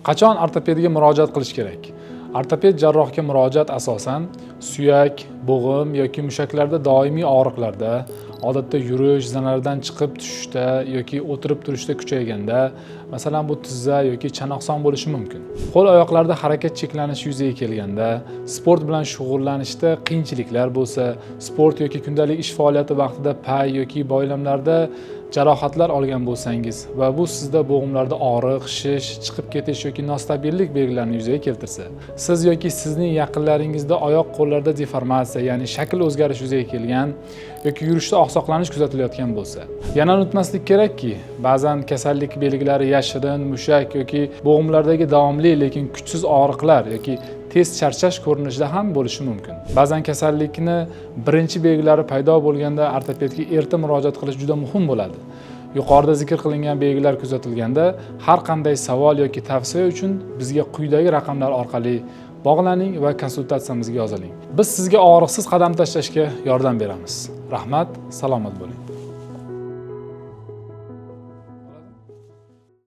Qachon ortopedga murojaat qilish kerak? Ortoped jarrohga murojaat asosan suyak, bo'g'im yoki mushaklarda doimiy og'riqlarda, odatda yurish, zinalardan chiqib tushishda yoki o'tirib turishda kuchayganda, masalan bu tizza yoki chanoqson bo'lishi mumkin. Qo'l-oyoqlarda harakat cheklanishi yuzaga kelganda, sport bilan shug'ullanishda qiyinchiliklar bo'lsa, sport yoki kundalik ish faoliyati vaqtida pay yoki boylamlarda jarohatlar olgan bo'lsangiz va bu sizda bo'g'imlarda og'riq, shish, chiqib ketish yoki nostabillik belgilarini yuzaga keltirsa, siz yoki sizning yaqinlaringizda oyoq-qo'llarda deformatsiya, ya'ni shakl o'zgarishi yuzaga kelgan yoki yurishda oqsoqlanish kuzatilayotgan bo'lsa, yana unutmaslik kerakki, ba'zan kasallik belgilari yashirin, mushak yoki bo'g'imlardagi davomli lekin kuchsiz og'riqlar yoki tez charchash ko'rinishida ham bo'lishi mumkin. Ba'zan kasallikni birinchi belgilari paydo bo'lganda ortopedga erta murojaat qilish juda muhim bo'ladi. Yuqorida zikr qilingan belgilar kuzatilganda har qanday savol yoki tavsiya uchun bizga quyidagi raqamlar orqali bog'laning va konsultatsiyamizga yoziling. Biz sizga og'riqsiz qadam tashlashga yordam beramiz. Rahmat, salomat bo'ling.